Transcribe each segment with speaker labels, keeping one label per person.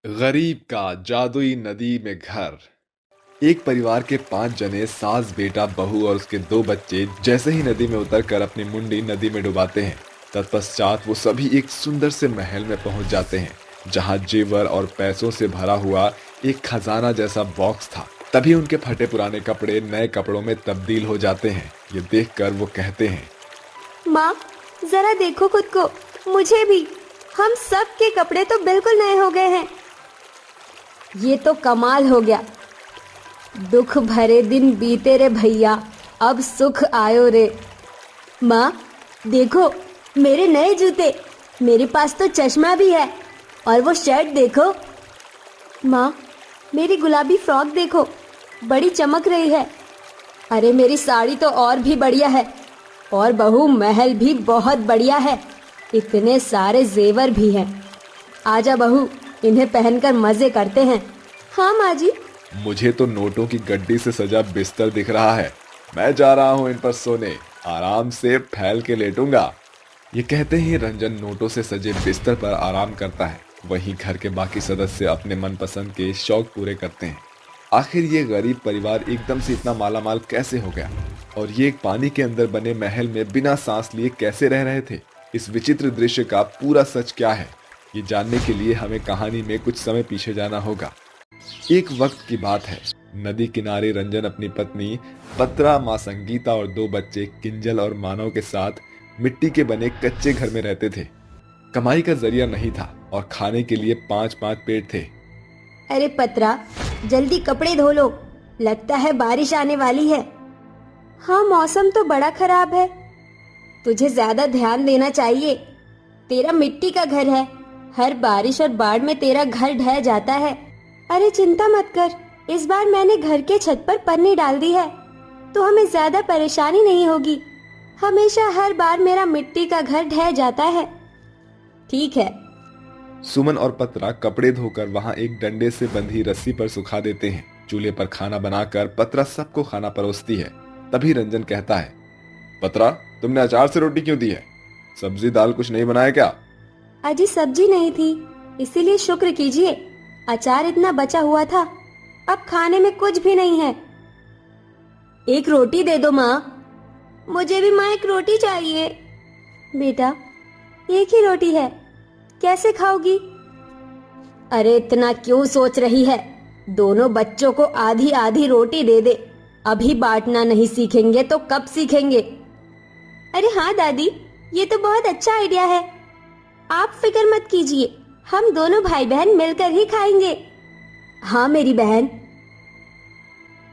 Speaker 1: गरीब का जादुई नदी में घर। एक परिवार के 5 जने सास बेटा बहू और उसके 2 बच्चे जैसे ही नदी में उतरकर अपनी मुंडी नदी में डुबाते हैं, तत्पश्चात वो सभी एक सुंदर से महल में पहुंच जाते हैं जहां जेवर और पैसों से भरा हुआ एक खजाना जैसा बॉक्स था। तभी उनके फटे पुराने कपड़े नए कपड़ों में तब्दील हो जाते हैं। ये देखकर वो कहते हैं,
Speaker 2: माँ, जरा देखो खुद को, मुझे भी। हम सब के कपड़े तो बिल्कुल नए हो गए हैं। ये तो कमाल हो गया। दुख भरे दिन बीते रे भैया, अब सुख आयो रे। माँ देखो, मेरे नए जूते, मेरे पास तो चश्मा भी है, और वो शर्ट देखो। माँ, मेरी गुलाबी फ्रॉक देखो, बड़ी चमक रही है। अरे मेरी साड़ी तो और भी बढ़िया है, और बहू महल भी बहुत बढ़िया है, इतने सारे जेवर भी हैं। आजा बहू, इन्हें पहनकर मजे करते हैं। हाँ माँ जी।
Speaker 1: मुझे तो नोटों की गड्डी से सजा बिस्तर दिख रहा है। मैं जा रहा हूँ इन पर सोने, आराम से फैल के लेटूंगा। ये कहते ही रंजन नोटों से सजे बिस्तर पर आराम करता है। वहीं घर के बाकी सदस्य अपने मनपसंद के शौक पूरे करते हैं। आखिर ये गरीब परिवार एकदम से इतना मालामाल कैसे हो गया, और ये एक पानी के अंदर बने महल में बिना सांस लिए कैसे रह रहे थे? इस विचित्र दृश्य का पूरा सच क्या है, ये जानने के लिए हमें कहानी में कुछ समय पीछे जाना होगा। एक वक्त की बात है। नदी किनारे रंजन अपनी पत्नी पत्रा, माँ संगीता और 2 बच्चे किंजल और मानव के साथ मिट्टी के बने कच्चे घर में रहते थे। कमाई का जरिया नहीं था और खाने के लिए 5-5 पेट थे।
Speaker 2: अरे पत्रा, जल्दी कपड़े धो लो, लगता है बारिश आने वाली है। हाँ, मौसम तो बड़ा खराब है, तुझे ज्यादा ध्यान देना चाहिए। तेरा मिट्टी का घर है, हर बारिश और बाढ़ में तेरा घर ढह जाता है। अरे चिंता मत कर, इस बार मैंने घर के छत पर पन्नी डाल दी है, तो हमें ज्यादा परेशानी नहीं होगी। हमेशा हर बार मेरा मिट्टी का घर ढह जाता है। ठीक है।
Speaker 1: सुमन और पत्रा कपड़े धोकर वहां एक डंडे से बंधी रस्सी पर सुखा देते हैं। चूल्हे पर खाना बनाकर पत्रा सबको खाना परोसती है। तभी रंजन कहता है, पत्रा, तुमने अचार से रोटी क्यों दी है? सब्जी दाल कुछ नहीं बनाया क्या?
Speaker 2: अजी सब्जी नहीं थी, इसीलिए शुक्र कीजिए, अचार इतना बचा हुआ था। अब खाने में कुछ भी नहीं है। एक रोटी दे दो माँ। मुझे भी माँ एक रोटी चाहिए। बेटा, एक ही रोटी है, कैसे खाओगी? अरे इतना क्यों सोच रही है, दोनों बच्चों को आधी आधी रोटी दे दे। अभी बांटना नहीं सीखेंगे तो कब सीखेंगे? अरे हाँ दादी, ये तो बहुत अच्छा आइडिया है। आप फिक्र मत कीजिए, हम दोनों भाई बहन मिलकर ही खाएंगे। हाँ मेरी बहन।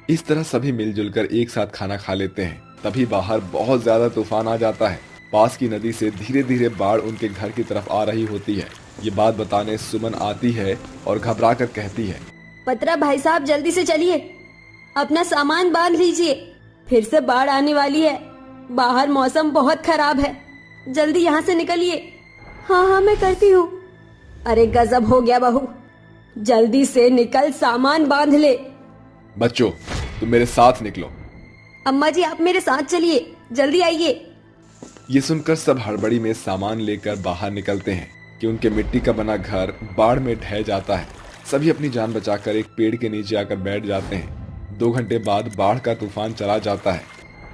Speaker 1: इस तरह सभी मिलजुल कर एक साथ खाना खा लेते हैं। तभी बाहर बहुत ज्यादा तूफान आ जाता है। पास की नदी से धीरे धीरे बाढ़ उनके घर की तरफ आ रही होती है। ये बात बताने सुमन आती है और घबरा कर कहती है,
Speaker 2: पत्रा भाई साहब, जल्दी से चलिए, अपना सामान बांध लीजिए, फिर से बाढ़ आने वाली है। बाहर मौसम बहुत खराब है, जल्दी यहाँ से निकलिए। हाँ हाँ, मैं करती हूँ। अरे गजब हो गया बहू, जल्दी से निकल, सामान बांध ले।
Speaker 1: बच्चों, तुम मेरे साथ निकलो।
Speaker 2: अम्मा जी, आप मेरे साथ चलिए, जल्दी आइए।
Speaker 1: ये सुनकर सब हड़बड़ी में सामान लेकर बाहर निकलते हैं कि उनके मिट्टी का बना घर बाढ़ में ढह जाता है। सभी अपनी जान बचाकर एक पेड़ के नीचे आकर बैठ जाते हैं। 2 घंटे बाद बाढ़ का तूफान चला जाता है,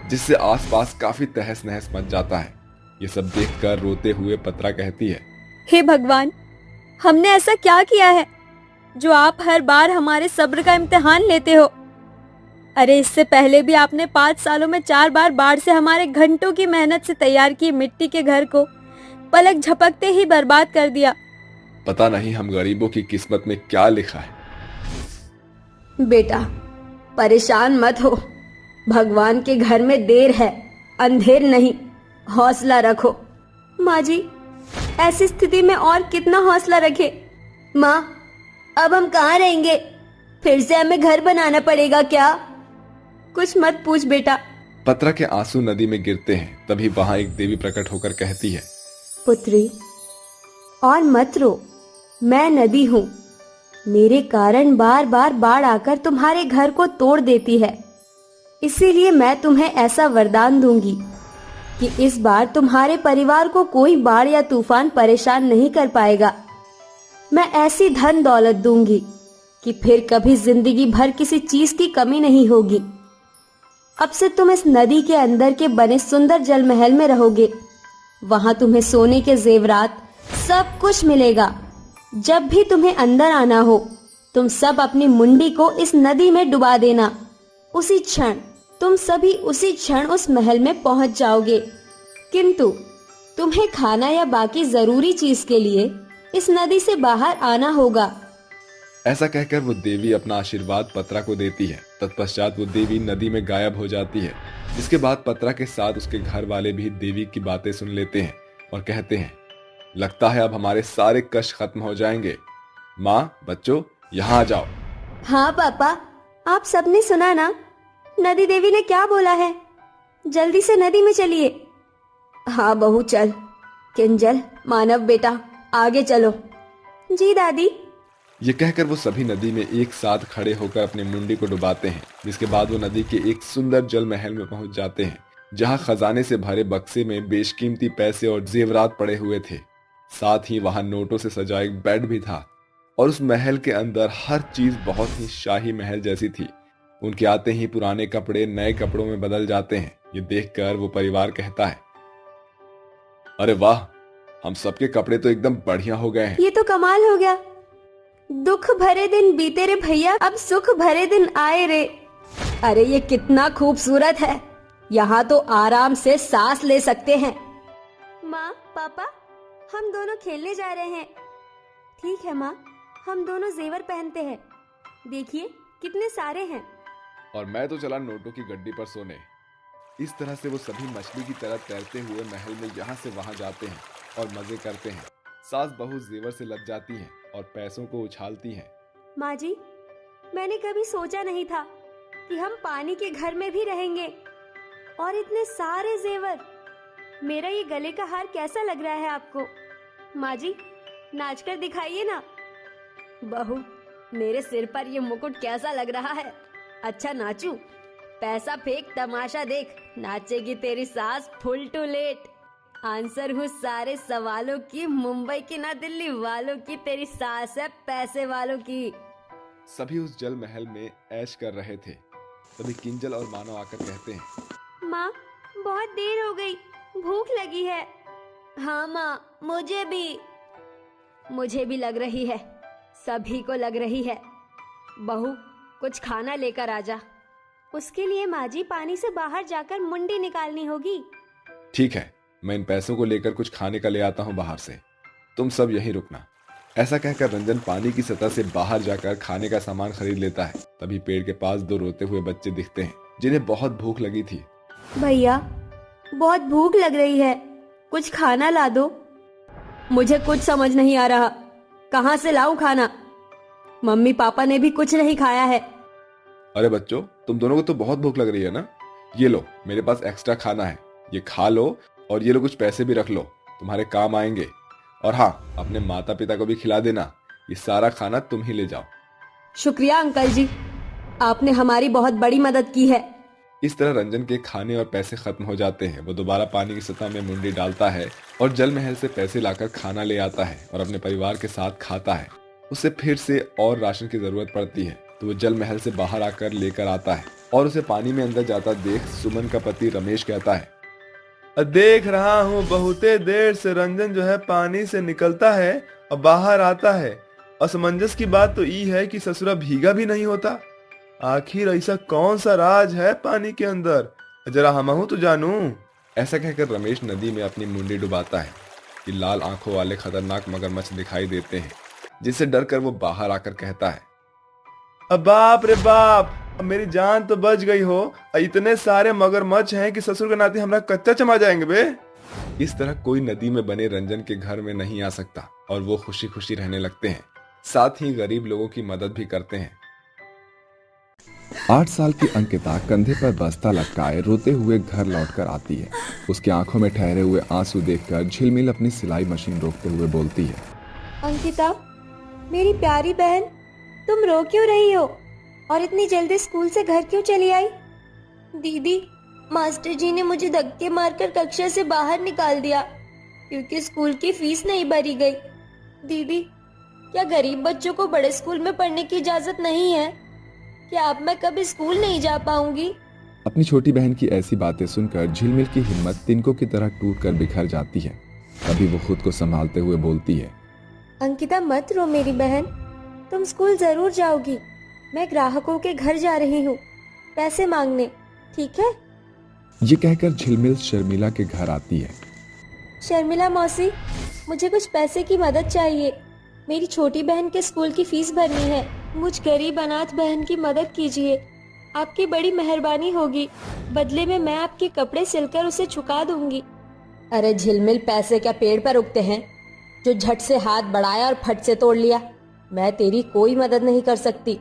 Speaker 1: जिससे आसपास काफी तहस नहस मच जाता है। ये सब देखकर रोते हुए पत्रा कहती है,
Speaker 3: हे भगवान, हमने ऐसा क्या किया है जो आप हर बार हमारे सब्र का इम्तिहान लेते हो? अरे इससे पहले भी आपने 5 सालों में 4 बार बाढ़ से हमारे घंटों की मेहनत से तैयार की मिट्टी के घर को पलक झपकते ही बर्बाद कर दिया।
Speaker 1: पता नहीं हम गरीबों की किस्मत में क्या लिखा है।
Speaker 2: बेटा, परेशान मत हो, भगवान के घर में देर है, अंधेर नहीं, हौसला रखो। माँ जी, ऐसी स्थिति में और कितना हौसला रखे? माँ, अब हम कहाँ रहेंगे? फिर से हमें घर बनाना पड़ेगा क्या? कुछ मत पूछ बेटा।
Speaker 1: पत्रा के आंसू नदी में गिरते हैं। तभी वहां एक देवी प्रकट होकर कहती है,
Speaker 2: पुत्री, और मत रो, मैं नदी हूँ। मेरे कारण बार बार बाढ़ आकर तुम्हारे घर को तोड़ देती है, इसीलिए मैं तुम्हें ऐसा वरदान दूंगी कि इस बार तुम्हारे परिवार को कोई बाढ़ या तूफान परेशान नहीं कर पाएगा। मैं ऐसी धन दौलत दूंगी कि फिर कभी जिंदगी भर किसी चीज की कमी नहीं होगी। अब से तुम इस नदी के अंदर के बने सुंदर जल महल में रहोगे। वहां तुम्हें सोने के जेवरात सब कुछ मिलेगा। जब भी तुम्हें अंदर आना हो, तुम सब अपनी मुंडी को इस नदी में डुबा देना। उसी क्षण तुम सभी उसी क्षण उस महल में पहुंच जाओगे। किंतु तुम्हें खाना या बाकी जरूरी चीज के लिए इस नदी से बाहर आना होगा।
Speaker 1: ऐसा कहकर वो देवी अपना आशीर्वाद पत्रा को देती है। तत्पश्चात वो देवी नदी में गायब हो जाती है। जिसके बाद पत्रा के साथ उसके घर वाले भी देवी की बातें सुन लेते हैं और कहते हैं, लगता है अब हमारे सारे कष्ट खत्म हो जाएंगे। माँ, बच्चों, यहाँ आ जाओ।
Speaker 2: हाँ पापा, आप सबने सुना ना, नदी देवी ने क्या बोला है। जल्दी से नदी में चलिए। हाँ बहू, चल। किंजल, मानव बेटा, आगे चलो। जी दादी।
Speaker 1: ये कहकर वो सभी नदी में एक साथ खड़े होकर अपनी मुंडी को डुबाते हैं। जिसके बाद वो नदी के एक सुंदर जल महल में पहुंच जाते हैं, जहां खजाने से भरे बक्से में बेशकीमती पैसे और जेवरात पड़े हुए थे। साथ ही वहां नोटों से सजा एक बेड भी था और उस महल के अंदर हर चीज बहुत ही शाही महल जैसी थी। उनके आते ही पुराने कपड़े नए कपड़ों में बदल जाते हैं। ये देखकर वो परिवार कहता है, अरे वाह, हम सबके कपड़े तो एकदम बढ़िया हो गए हैं।
Speaker 2: ये तो कमाल हो गया। दुख भरे दिन बीते रे भैया, अब सुख भरे दिन आए रे। अरे ये कितना खूबसूरत है। यहाँ तो आराम से सांस ले सकते हैं। माँ, पापा, हम दोनों खेलने जा रहे हैं। ठीक है माँ, हम दोनों जेवर पहनते हैं। देखिए कितने सारे हैं।
Speaker 1: और मैं तो चला नोटों की गड्डी पर सोने। इस तरह से वो सभी मछली की तरह तैरते हुए महल में यहाँ से वहां जाते हैं और मजे करते हैं। सास बहू जेवर से लग जाती हैं और पैसों को उछालती हैं।
Speaker 2: माँ जी, मैंने कभी सोचा नहीं था कि हम पानी के घर में भी रहेंगे और इतने सारे जेवर। मेरा ये गले का हार कैसा लग रहा है आपको? माँ जी, नाच कर दिखाइए ना। बहू, मेरे सिर पर ये मुकुट कैसा लग रहा है? अच्छा नाचूं? पैसा फेंक, तमाशा देख। नाचेगी तेरी सास फुल टू लेट। आंसर हूँ सारे सवालों की, मुंबई की ना दिल्ली वालों की। तेरी सास है पैसे वालों की।
Speaker 1: सभी उस जल महल में ऐश कर रहे थे। तभी किंजल और मानव आकर कहते हैं,
Speaker 2: माँ, बहुत देर हो गई, भूख लगी है। हाँ माँ, मुझे भी लग रही है। सभी को लग रही है। बहू, कुछ खाना लेकर आजा। उसके लिए माँ जी पानी से बाहर जाकर मुंडी निकालनी होगी।
Speaker 1: ठीक है, मैं इन पैसों को लेकर कुछ खाने का ले आता हूँ बाहर से। तुम सब यहीं रुकना। ऐसा कहकर रंजन पानी की सतह से बाहर जाकर खाने का सामान खरीद लेता है। तभी पेड़ के पास दो रोते हुए बच्चे दिखते हैं, जिन्हें बहुत भूख लगी थी।
Speaker 2: भैया, बहुत भूख लग रही है, कुछ खाना ला दो। मुझे कुछ समझ नहीं आ रहा, कहाँ से लाऊं खाना? मम्मी पापा ने भी कुछ नहीं खाया है।
Speaker 1: अरे बच्चों, तुम दोनों को तो बहुत भूख लग रही है ना? ये लो, मेरे पास एक्स्ट्रा खाना है, ये खा लो। और ये लो, कुछ पैसे भी रख लो, तुम्हारे काम आएंगे। और हाँ, अपने माता पिता को भी खिला देना। ये सारा खाना तुम ही ले जाओ।
Speaker 2: शुक्रिया अंकल जी, आपने हमारी बहुत बड़ी मदद की है।
Speaker 1: इस तरह रंजन के खाने और पैसे खत्म हो जाते हैं। वो दोबारा पानी की सतह में मुंडी डालता है और जल महल से पैसे लाकर खाना ले आता है और अपने परिवार के साथ खाता है। उसे फिर से और राशन की जरूरत पड़ती है, तो वो जल महल से बाहर आकर लेकर आता है और उसे पानी में अंदर जाता देख सुमन का पति रमेश कहता है,
Speaker 4: देख रहा हूँ बहुते देर से रंजन जो है पानी से निकलता है और बाहर आता है। असमंजस की बात तो ये है कि ससुरा भीगा भी नहीं होता। आखिर ऐसा कौन सा राज है पानी के अंदर, जरा हमहू तो जानू।
Speaker 1: ऐसा कहकर रमेश नदी में अपनी मुंडी डुबाता है कि लाल आंखों वाले खतरनाक मगरमच्छ दिखाई देते हैं, जिससे डरकर वो बाहर आकर कहता है,
Speaker 4: अब बाप रे बाप, अब मेरी जान तो बच गई हो। इतने सारे मगरमच्छ हैं कि ससुर के नाते हमरा कच्चा चमा जाएंगे बे।
Speaker 1: इस तरह कोई नदी में बने रंजन के घर में नहीं आ सकता और वो खुशी खुशी रहने लगते हैं। साथ ही गरीब लोगों की मदद भी करते हैं। 8 साल की अंकिता कंधे पर बस्ता लटकाए रोते हुए घर लौटकर आती है। उसकी आंखों में ठहरे हुए आंसू देखकर झिलमिल अपनी सिलाई मशीन रोकते हुए बोलती है,
Speaker 2: अंकिता, मेरी प्यारी बहन, तुम रो क्यों रही हो और इतनी जल्दी स्कूल से घर क्यों चली आई? दीदी, मास्टर जी ने मुझे धक्के मारकर कक्षा से बाहर निकाल दिया क्योंकि स्कूल की फीस नहीं भरी गई। दीदी, क्या गरीब बच्चों को बड़े स्कूल में पढ़ने की इजाजत नहीं है? क्या अब मैं कभी स्कूल नहीं जा पाऊंगी?
Speaker 1: अपनी छोटी बहन की ऐसी बातें सुनकर झिलमिल की हिम्मत तिनकों की तरह टूट कर बिखर जाती है। तभी वो खुद को संभालते हुए बोलती है,
Speaker 2: अंकिता मत रो मेरी बहन, तुम स्कूल जरूर जाओगी। मैं ग्राहकों के घर जा रही हूँ पैसे मांगने, ठीक है?
Speaker 1: ये कहकर झिलमिल शर्मिला के घर आती है।
Speaker 2: शर्मिला मौसी, मुझे कुछ पैसे की मदद चाहिए। मेरी छोटी बहन के स्कूल की फीस भरनी है। मुझ गरीब अनाथ बहन की मदद कीजिए, आपकी बड़ी मेहरबानी होगी। बदले में मैं आपके कपड़े सिलकर उसे चुका दूंगी। अरे झिलमिल, पैसे क्या पेड़ पर उगते हैं जो झट से हाथ बढ़ाया और फट से तोड़ लिया? मैं तेरी कोई मदद नहीं कर सकती।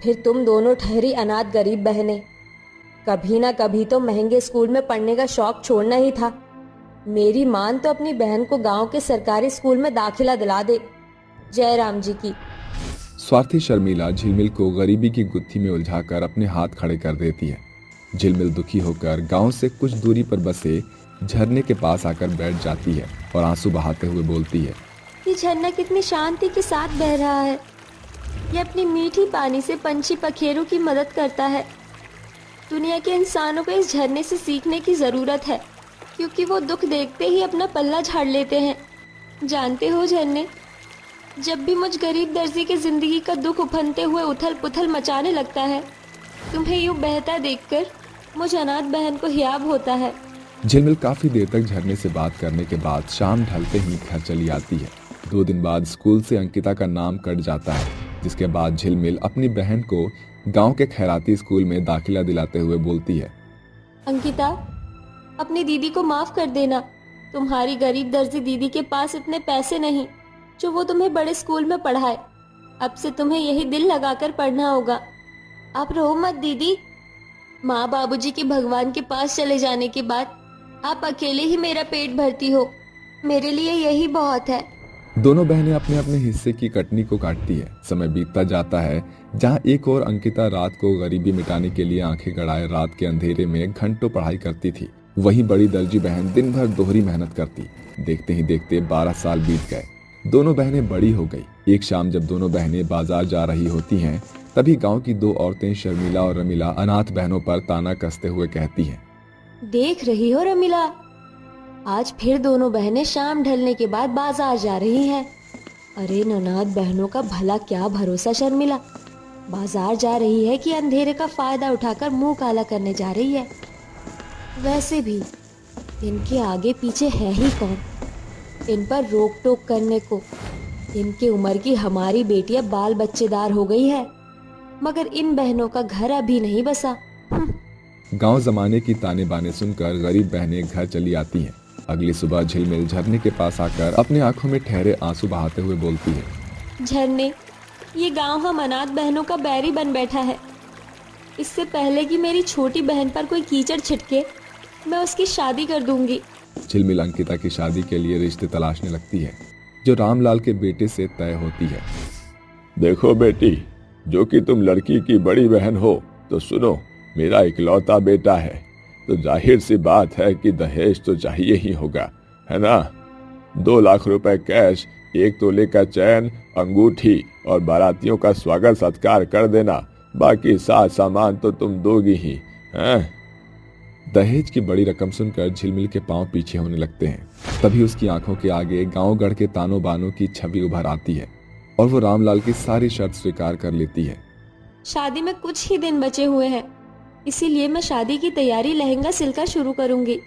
Speaker 2: फिर तुम दोनों ठहरी अनाथ गरीब बहनें। कभी ना कभी तो महंगे स्कूल में पढ़ने का शौक छोड़ना ही था। मेरी मान तो अपनी बहन को गांव के सरकारी स्कूल में दाखिला दिला दे। जय राम जी की।
Speaker 1: स्वार्थी शर्मिला झिलमिल को गरीबी की गुत्थी में उलझाकर अपने हाथ खड़े कर देती है। झिलमिल दुखी होकर गांव से कुछ दूरी पर बसे झरने के पास आकर बैठ जाती है और आंसू बहाते हुए बोलती है,
Speaker 2: ये झरना कितनी शांति के साथ बह रहा है। ये अपनी मीठी पानी से पंछी पखेरों की मदद करता है। दुनिया के इंसानों को इस झरने से सीखने की ज़रूरत है, क्योंकि वो दुख देखते ही अपना पल्ला झाड़ लेते हैं। जानते हो झरने, जब भी मुझ गरीब दर्जी की ज़िंदगी का दुख उफनते हुए उथल पुथल मचाने लगता है, तुम्हें यूँ बहता देखकर मुझ अनाथ बहन को हियाब होता है।
Speaker 1: झिलमिल काफी देर तक झरने से बात करने के बाद शाम ढलते ही घर चली आती है। 2 दिन बाद स्कूल से अंकिता का नाम कट जाता है, जिसके बाद झिलमिल अपनी बहन को गांव के खैराती स्कूल में दाखिला दिलाते हुए बोलती है,
Speaker 2: अंकिता, अपनी दीदी को माफ कर देना। तुम्हारी गरीब दर्जी दीदी के पास इतने पैसे नहीं जो वो तुम्हें बड़े स्कूल में पढ़ाए। अब से तुम्हें यही दिल लगाकर पढ़ना होगा। आप रो मत दीदी। माँ बाबूजी के भगवान के पास चले जाने के बाद आप अकेले ही मेरा पेट भरती हो। मेरे लिए यही बहुत है।
Speaker 1: दोनों बहनें अपने अपने हिस्से की कटनी को काटती है। समय बीतता जाता है, जहां एक और अंकिता रात को गरीबी मिटाने के लिए आंखें गड़ाए रात के अंधेरे में घंटों पढ़ाई करती थी। वहीं बड़ी दर्जी बहन दिन भर दोहरी मेहनत करती। देखते ही देखते 12 साल बीत गए। दोनों बहनें बड़ी हो गई। एक शाम जब दोनों बहनें बाजार जा रही होती हैं, तभी गांव की 2 औरतें शर्मिला और रमीला अनाथ बहनों पर ताना कसते हुए कहती हैं,
Speaker 2: देख रही हो रमीला, आज फिर दोनों बहनें शाम ढलने के बाद बाजार जा रही हैं। अरे अनाथ बहनों का भला क्या भरोसा शर्मिला, बाजार जा रही है कि अंधेरे का फायदा उठाकर मुंह काला करने जा रही है। वैसे भी इनके आगे पीछे है ही कौन इन पर रोक टोक करने को। इनकी उम्र की हमारी बेटियां बाल बच्चेदार हो गई है, मगर इन बहनों का घर अभी नहीं बसा।
Speaker 1: गांव जमाने की ताने बाने सुनकर गरीब बहनें घर चली आती हैं। अगली सुबह झिलमिल झरने के पास आकर अपनी आंखों में ठहरे आंसू बहाते हुए बोलती है,
Speaker 2: झरने, ये गांव हम अनाथ बहनों का बैरी बन बैठा है। इससे पहले कि मेरी छोटी बहन पर कोई कीचड़ छिटके, मैं उसकी शादी कर दूंगी।
Speaker 1: झिलमिल अंकिता की शादी के लिए रिश्ते तलाशने लगती है, जो रामलाल के बेटे से तय होती है।
Speaker 5: देखो बेटी, जो कि तुम लड़की की बड़ी बहन हो, तो सुनो, मेरा इकलौता बेटा है, तो जाहिर सी बात है कि दहेज तो चाहिए ही होगा, है ना? 2 लाख रुपए कैश, 1 तोले का चैन, अंगूठी और बारातियों का स्वागत सत्कार कर देना। बाकी साथ सामान तो तुम दोगी ही, हैं?
Speaker 1: दहेज की बड़ी रकम सुनकर झिलमिल के पांव पीछे होने लगते हैं। तभी उसकी आंखों के आगे गांव गढ़ के तानों बानों की छवि उभर आती है और वो रामलाल की सारी शर्त स्वीकार कर लेती है।
Speaker 2: शादी में कुछ ही दिन बचे हुए हैं, इसीलिए मैं शादी की तैयारी लहंगा सिलकर शुरू करूंगी।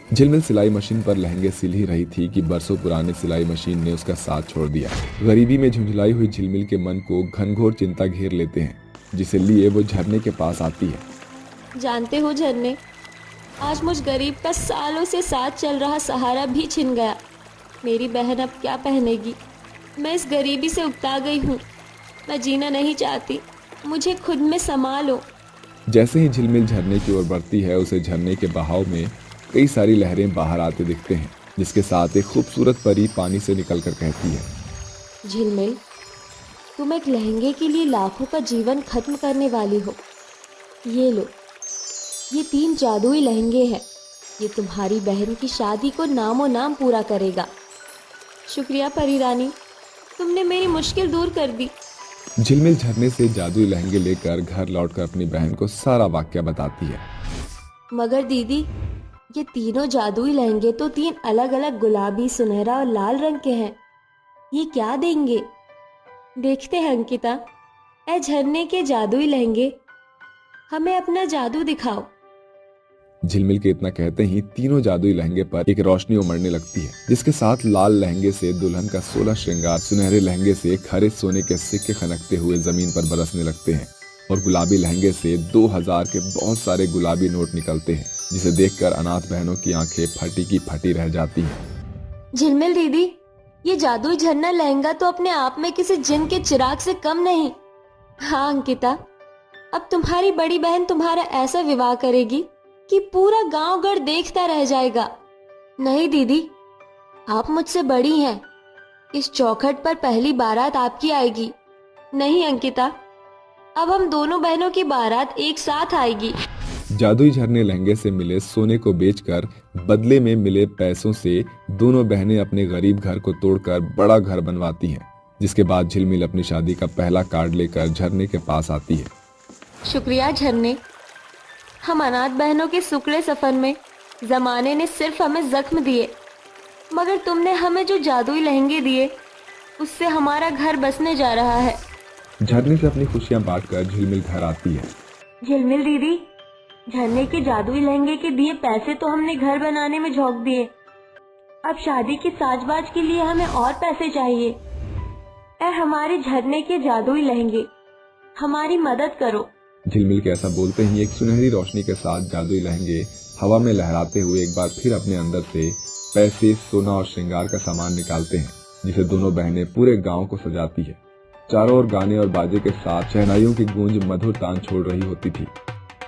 Speaker 1: झिलमिल सिलाई मशीन पर लहंगे सिल ही रही थी कि बरसों पुराने सिलाई मशीन ने उसका साथ छोड़ दिया। गरीबी में झुंझलाई हुई झिलमिल के मन को घनघोर चिंता घेर लेते हैं, जिसे लिए वो झरने के पास आती है।
Speaker 2: जानते हो झरने, आज मुझ गरीब का सालों से साथ चल रहा सहारा भी छिन गया। मेरी बहन अब क्या पहनेगी? मैं इस गरीबी से उकता गई हूँ। मैं जीना नहीं चाहती, मुझे खुद में संभालो।
Speaker 1: जैसे ही झिलमिल झरने की ओर बढ़ती है, उसे झरने के बहाव में कई सारी लहरें बाहर आते दिखते हैं, जिसके साथ एक खूबसूरत परी पानी से निकलकर कहती है,
Speaker 2: झिलमिल, तुम एक लहंगे के लिए लाखों का जीवन खत्म करने वाली हो। ये लो, ये 3 जादुई लहंगे हैं। ये तुम्हारी बहन की शादी को नामो नाम पूरा करेगा। शुक्रिया परी रानी, तुमने मेरी मुश्किल दूर कर दी।
Speaker 1: झिलमिल झरने से जादुई लहंगे लेकर घर लौटकर अपनी बहन को सारा वाक्य बताती है।
Speaker 2: मगर दीदी, ये तीनों जादुई लहंगे तो 3 अलग अलग गुलाबी, सुनहरा और लाल रंग के हैं। ये क्या देंगे? देखते हैं अंकिता। ऐ झरने के जादुई लहंगे, हमें अपना जादू दिखाओ।
Speaker 1: झिलमिल के इतना कहते ही तीनों जादुई लहंगे पर एक रोशनी उमड़ने लगती है, जिसके साथ लाल लहंगे से दुल्हन का 16 श्रृंगार, सुनहरे लहंगे से खरे सोने के सिक्के खनकते हुए जमीन पर बरसने लगते हैं और गुलाबी लहंगे से 2000 के बहुत सारे गुलाबी नोट निकलते हैं, जिसे देखकर अनाथ बहनों की आंखें फटी की फटी रह जाती हैं।
Speaker 2: झिलमिल दीदी, ये जादुई झरना लहंगा तो अपने आप में किसी जिन के चिराग से कम नहीं। हाँ अंकिता, अब तुम्हारी बड़ी बहन तुम्हारा ऐसा विवाह करेगी कि पूरा गांव गढ़ देखता रह जाएगा। नहीं दीदी, आप मुझसे बड़ी हैं। इस चौखट पर पहली बारात आपकी आएगी। नहीं अंकिता, अब हम दोनों बहनों की बारात एक साथ आएगी।
Speaker 1: जादुई झरने लहंगे से मिले सोने को बेचकर बदले में मिले पैसों से दोनों बहनें अपने गरीब घर को तोड़कर बड़ा घर बनवाती हैं, जिसके बाद झिलमिल अपनी शादी का पहला कार्ड लेकर झरने के पास आती है।
Speaker 2: शुक्रिया झरने, हम अनाथ बहनों के सुखड़े सफर में जमाने ने सिर्फ हमें जख्म दिए, मगर तुमने हमें जो जादुई लहंगे दिए उससे हमारा घर बसने जा रहा है।
Speaker 1: झरने से अपनी खुशियां बांटकर झिलमिल घर आती है।
Speaker 2: झिलमिल दीदी, झरने के जादुई लहंगे के दिए पैसे तो हमने घर बनाने में झोंक दिए। अब शादी की साजबाज के लिए हमें और पैसे चाहिए। ऐ हमारे झरने के जादुई लहंगे, हमारी मदद करो।
Speaker 1: झिलमिल के ऐसा बोलते ही एक सुनहरी रोशनी के साथ जादुई लहंगे हवा में लहराते हुए एक बार फिर अपने अंदर से पैसे, सोना और श्रृंगार का सामान निकालते हैं, जिसे दोनों बहनें पूरे गांव को सजाती है। चारों ओर गाने और बाजे के साथ शहनाइयों की गूंज मधुर तान छोड़ रही होती थी।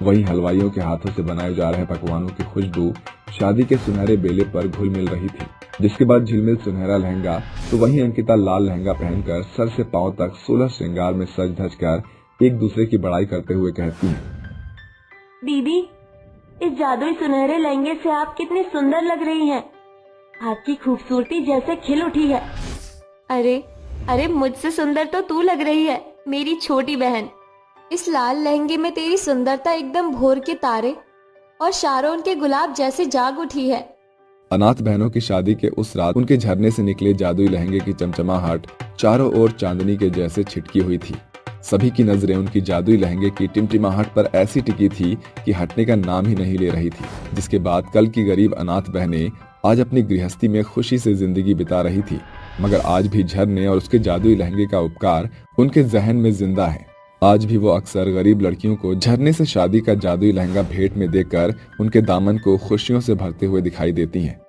Speaker 1: वहीं हलवाइयों के हाथों से बनाए जा रहे पकवानों की खुशबू शादी के सुनहरे बेले पर घुल मिल रही थी। जिसके बाद झिलमिल सुनहरा लहंगा तो वहीं अंकिता लाल लहंगा पहनकर सर से पांव तक 16 श्रृंगार में सज धज कर एक दूसरे की बड़ाई करते हुए कहती हैं,
Speaker 2: दीदी, इस जादुई सुनहरे लहंगे से आप कितनी सुंदर लग रही हैं। आपकी खूबसूरती जैसे खिल उठी है। अरे अरे, मुझसे सुंदर तो तू लग रही है, मेरी छोटी बहन। इस लाल लहंगे में तेरी सुंदरता एकदम भोर के तारे और शारोन के गुलाब जैसे जाग उठी है।
Speaker 1: अनाथ बहनों की शादी के उस रात उनके झरने से निकले जादुई लहंगे की चमचमाहट चारों ओर चांदनी के जैसे छिटकी हुई थी। सभी की नजरें उनकी जादुई लहंगे की टिमटिमाहट पर ऐसी टिकी थी कि हटने का नाम ही नहीं ले रही थी। जिसके बाद कल की गरीब अनाथ बहनें आज अपनी गृहस्थी में खुशी से जिंदगी बिता रही थी, मगर आज भी झरने और उसके जादुई लहंगे का उपकार उनके जहन में जिंदा है। आज भी वो अक्सर गरीब लड़कियों को झरने से शादी का जादुई लहंगा भेंट में देकर उनके दामन को खुशियों से भरते हुए दिखाई देती हैं।